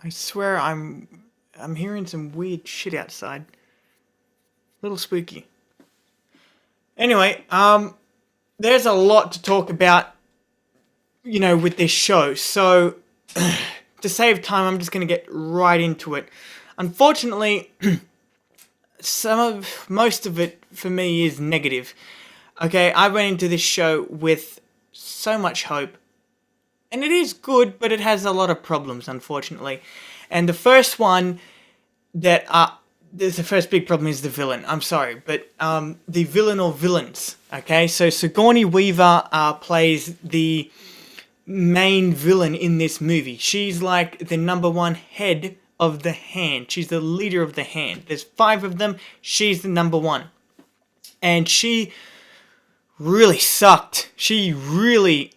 I swear I'm hearing some weird shit outside. Little spooky. Anyway, there's a lot to talk about, with this show. So, to save time, I'm just gonna get right into it. Unfortunately, most of it for me is negative. Okay, I went into this show with so much hope. And it is good, but it has a lot of problems, unfortunately. And the first one that the first big problem is the villain. I'm sorry, but the villain or villains. Okay, so Sigourney Weaver plays the main villain in this movie. She's like the number one head of the hand. She's the leader of the hand. There's 5 of them. She's the number one, and she really sucked. She really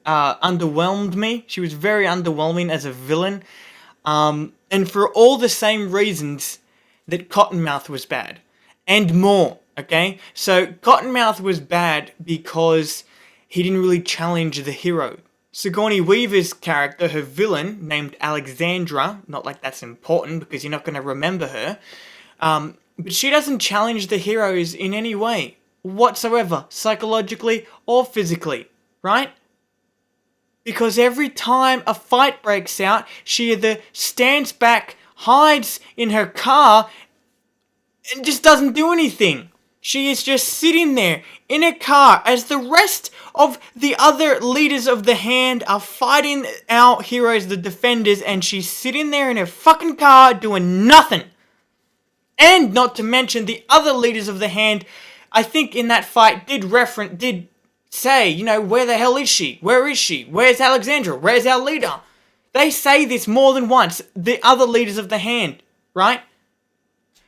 underwhelmed me. She was very underwhelming as a villain. And for all the same reasons that Cottonmouth was bad. And more, okay? So Cottonmouth was bad because he didn't really challenge the hero. Sigourney Weaver's character, her villain, named Alexandra, not like that's important because you're not going to remember her, but she doesn't challenge the heroes in any way whatsoever, psychologically or physically, right? Because every time a fight breaks out, she either stands back, hides in her car, and just doesn't do anything. She is just sitting there in a car as the rest of the other leaders of the hand are fighting our heroes, the defenders, and she's sitting there in her fucking car doing nothing. And not to mention the other leaders of the hand, I think in that fight did say, where the hell is she? Where is she? Where's Alexandra? Where's our leader? They say this more than once, the other leaders of the hand, right?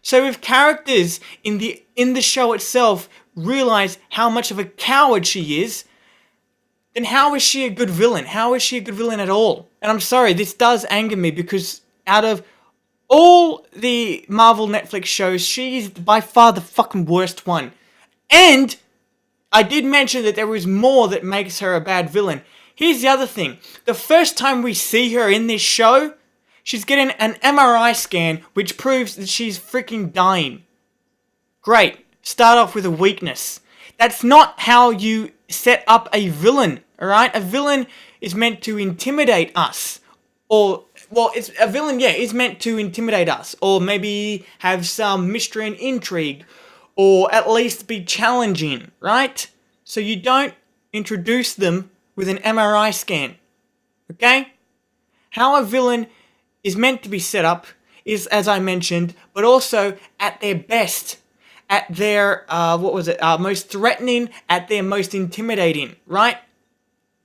So if characters in the show itself realize how much of a coward she is, then how is she a good villain? How is she a good villain at all? And I'm sorry, this does anger me because out of all the Marvel Netflix shows, she is by far the fucking worst one. And I did mention that there was more that makes her a bad villain. Here's the other thing. The first time we see her in this show, she's getting an MRI scan which proves that she's freaking dying. Great. Start off with a weakness. That's not how you set up a villain, alright? A villain is meant to intimidate us. A villain is meant to intimidate us. Or maybe have some mystery and intrigue. Or at least be challenging, right? So you don't introduce them with an MRI scan. Okay? How a villain is meant to be set up is, as I mentioned, but also at their best. At their, most threatening, at their most intimidating, right?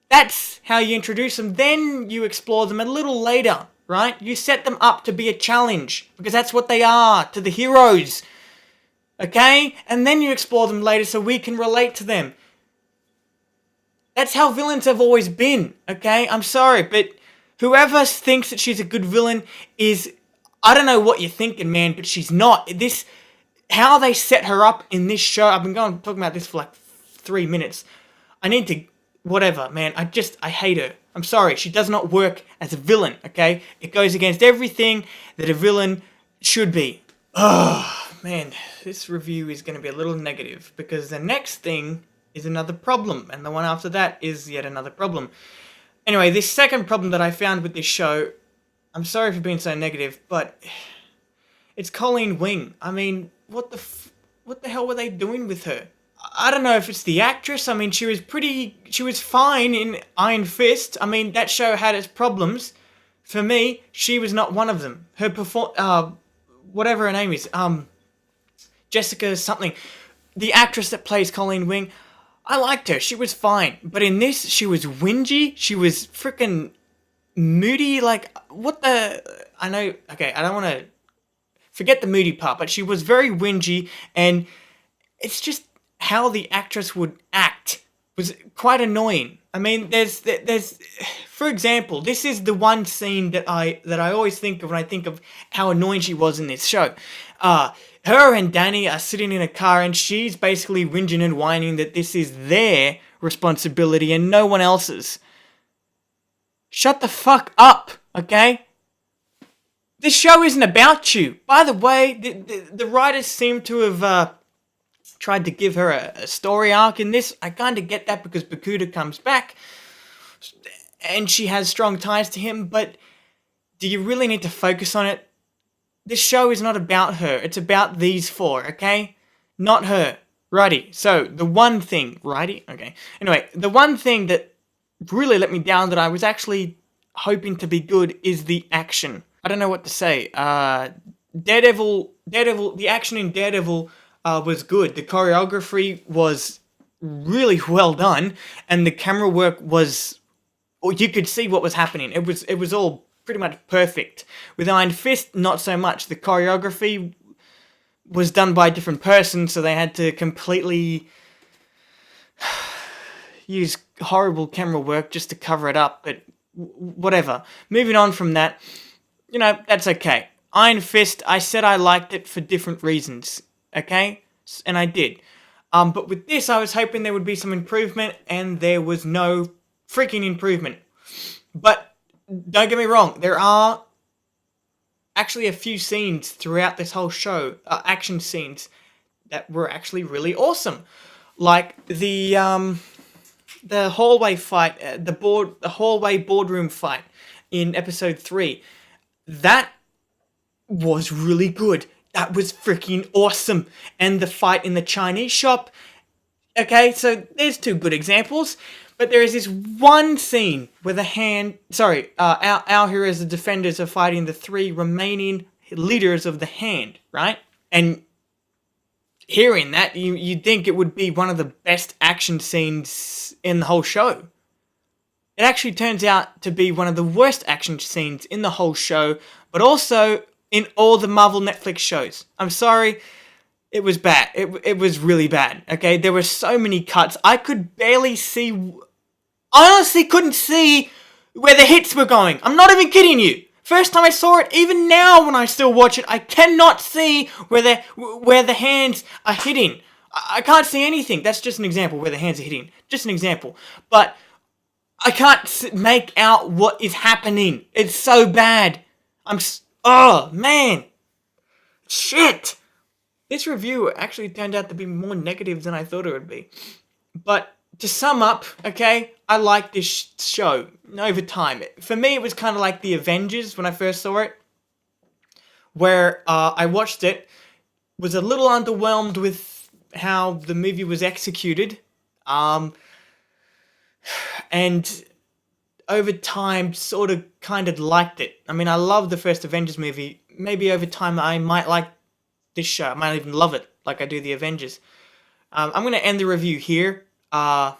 That's how you introduce them. Then you explore them a little later, right? You set them up to be a challenge, because that's what they are to the heroes. Okay? And then you explore them later so we can relate to them. That's how villains have always been, okay? I'm sorry, but whoever thinks that she's a good villain is... I don't know what you're thinking, man, but she's not. How they set her up in this show... I've been talking about this for like 3 minutes. I need to... Whatever, man. I hate her. I'm sorry. She does not work as a villain, okay? It goes against everything that a villain should be. Ugh. Man, this review is going to be a little negative because the next thing is another problem, and the one after that is yet another problem. Anyway, this second problem that I found with this show, I'm sorry for being so negative, but it's Colleen Wing. I mean, what the hell were they doing with her? I don't know if it's the actress. I mean, she was fine in Iron Fist. I mean, that show had its problems. For me, she was not one of them. Her whatever her name is, Jessica something. The actress that plays Colleen Wing, I liked her. She was fine. But in this, she was whingy. She was freaking moody. Like, what the... I know... Okay, I don't want to... Forget the moody part, but she was very whingy. And it's just how the actress would act was quite annoying. I mean, there's... For example, this is the one scene that I always think of when I think of how annoying she was in this show. Her and Danny are sitting in a car and she's basically whinging and whining that this is their responsibility and no one else's. Shut the fuck up, okay? This show isn't about you. By the way, the writers seem to have tried to give her a story arc in this. I kind of get that because Bakuda comes back and she has strong ties to him, but do you really need to focus on it? This show is not about her. It's about these four, okay? Not her. Righty. So, the one thing... Righty? Okay. Anyway, the one thing that really let me down that I was actually hoping to be good is the action. I don't know what to say. Daredevil, the action in Daredevil was good. The choreography was really well done, and the camera work was... You could see what was happening. It was all pretty much perfect. With Iron Fist, not so much. The choreography was done by a different person, so they had to completely use horrible camera work just to cover it up, but whatever. Moving on from that, that's okay. Iron Fist, I said I liked it for different reasons, okay? And I did. But with this, I was hoping there would be some improvement, and there was no freaking improvement. But don't get me wrong, there are actually a few scenes throughout this whole show, action scenes, that were actually really awesome. Like the hallway fight, the hallway boardroom fight in episode 3. That was really good. That was freaking awesome. And the fight in the Chinese shop. Okay, so there's two good examples. But there is this one scene where our heroes, the defenders, are fighting the 3 remaining leaders of the Hand, right? And hearing that, you'd think it would be one of the best action scenes in the whole show. It actually turns out to be one of the worst action scenes in the whole show, but also in all the Marvel Netflix shows. I'm sorry, it was bad. It was really bad, okay? There were so many cuts. I could barely see... I honestly couldn't see where the hits were going. I'm not even kidding you. First time I saw it, even now when I still watch it, I cannot see where the hands are hitting. I can't see anything. That's just an example where the hands are hitting. Just an example. But I can't make out what is happening. It's so bad. Oh, man. Shit. This review actually turned out to be more negative than I thought it would be. But to sum up, okay, I like this show over time. For me, it was kind of like The Avengers when I first saw it, where I watched it, was a little underwhelmed with how the movie was executed, and over time, sort of kind of liked it. I mean, I love the first Avengers movie. Maybe over time, I might like this show. I might even love it, like I do The Avengers. I'm going to end the review here. I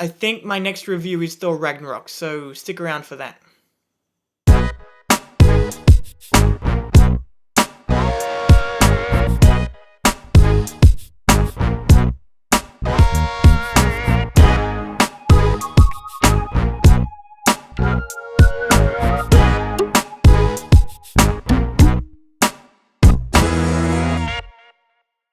think my next review is Thor Ragnarok, so stick around for that.